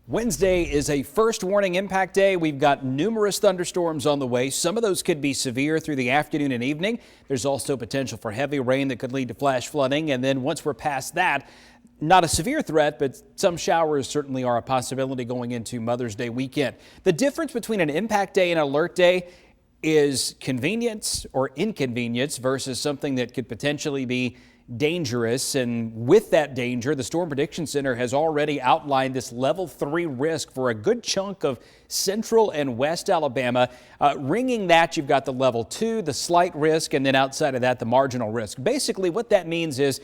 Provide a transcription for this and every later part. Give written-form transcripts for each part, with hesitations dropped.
Wednesday is a first warning impact day. We've got numerous thunderstorms on the way. Some of those could be severe through the afternoon and evening. There's also potential for heavy rain that could lead to flash flooding. And then once we're past that, not a severe threat, but some showers certainly are a possibility going into Mother's Day weekend. The difference between an impact day and an alert day is convenience or inconvenience versus something that could potentially be dangerous. And with that danger, the Storm Prediction Center has already outlined this level 3 risk for a good chunk of central and west Alabama. Ringing that, you've got the level 2, the slight risk, and then outside of that, the marginal risk. Basically, what that means is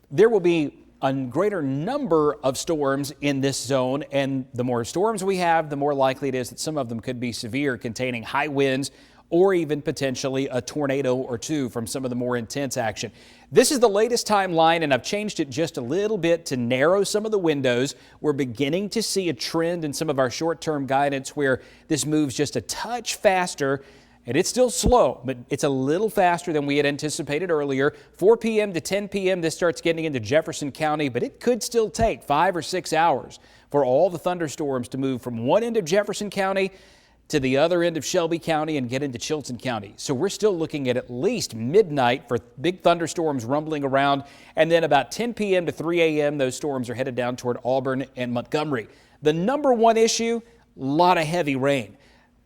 there will be a greater number of storms in this zone, and the more storms we have, the more likely it is that some of them could be severe, containing high winds or even potentially a tornado or two from some of the more intense action. This is the latest timeline, and I've changed it just a little bit to narrow some of the windows. We're beginning to see a trend in some of our short-term guidance where this moves just a touch faster. And it's still slow, but it's a little faster than we had anticipated earlier. 4 p.m. to 10 p.m. this starts getting into Jefferson County, but it could still take 5 or 6 hours for all the thunderstorms to move from one end of Jefferson County to the other end of Shelby County and get into Chilton County. So we're still looking at least midnight for big thunderstorms rumbling around. And then about 10 p.m. to 3 a.m., those storms are headed down toward Auburn and Montgomery. The number one issue, a lot of heavy rain.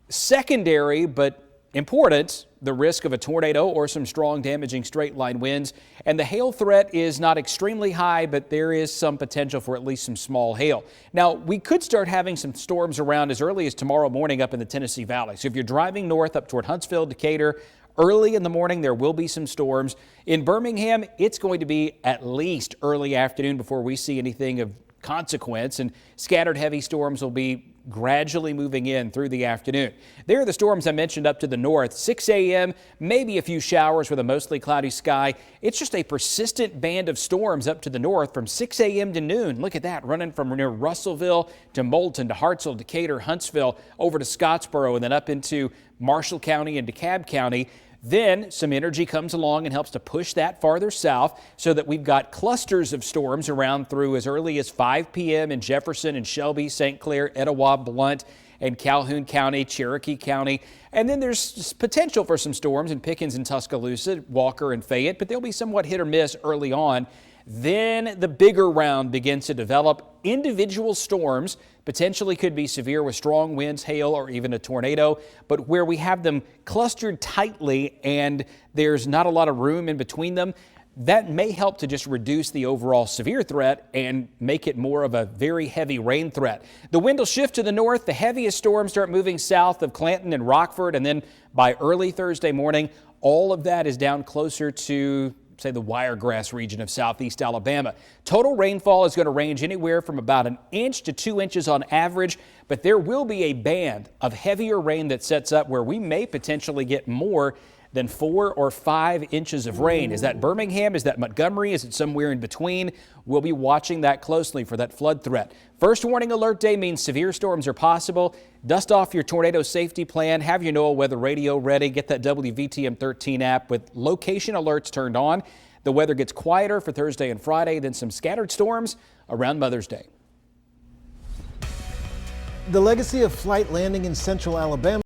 Secondary, but important, the risk of a tornado or some strong damaging straight line winds. And the hail threat is not extremely high, but there is some potential for at least some small hail. Now, we could start having some storms around as early as tomorrow morning up in the Tennessee Valley. So if you're driving north up toward Huntsville, Decatur, early in the morning, there will be some storms. In Birmingham, it's going to be at least early afternoon before we see anything of consequence, and scattered heavy storms will be gradually moving in through the afternoon. There are the storms I mentioned up to the north. 6 a.m., maybe a few showers with a mostly cloudy sky. It's just a persistent band of storms up to the north from 6 a.m. to noon. Look at that, running from near Russellville to Moulton to Hartselle, Decatur, Huntsville, over to Scottsboro, and then up into Marshall County and DeKalb County. Then some energy comes along and helps to push that farther south so that we've got clusters of storms around through as early as 5 p.m. in Jefferson and Shelby, St. Clair, Etowah, Blount, and Calhoun County, Cherokee County. And then there's potential for some storms in Pickens and Tuscaloosa, Walker and Fayette, but they'll be somewhat hit or miss early on. Then the bigger round begins to develop. Individual storms potentially could be severe with strong winds, hail, or even a tornado. But where we have them clustered tightly and there's not a lot of room in between them, that may help to just reduce the overall severe threat and make it more of a very heavy rain threat. The wind will shift to the north. The heaviest storms start moving south of Clanton and Rockford. And then by early Thursday morning, all of that is down closer to, say, the Wiregrass region of southeast Alabama. Total rainfall is going to range anywhere from about 1 inch to 2 inches on average, but there will be a band of heavier rain that sets up where we may potentially get more than 4 or 5 inches of rain. Is that Birmingham? Is that Montgomery? Is it somewhere in between? We'll be watching that closely for that flood threat. First warning alert day means severe storms are possible. Dust off your tornado safety plan. Have your NOAA weather radio ready. Get that WVTM 13 app with location alerts turned on. The weather gets quieter for Thursday and Friday, then some scattered storms around Mother's Day. The legacy of flight landing in central Alabama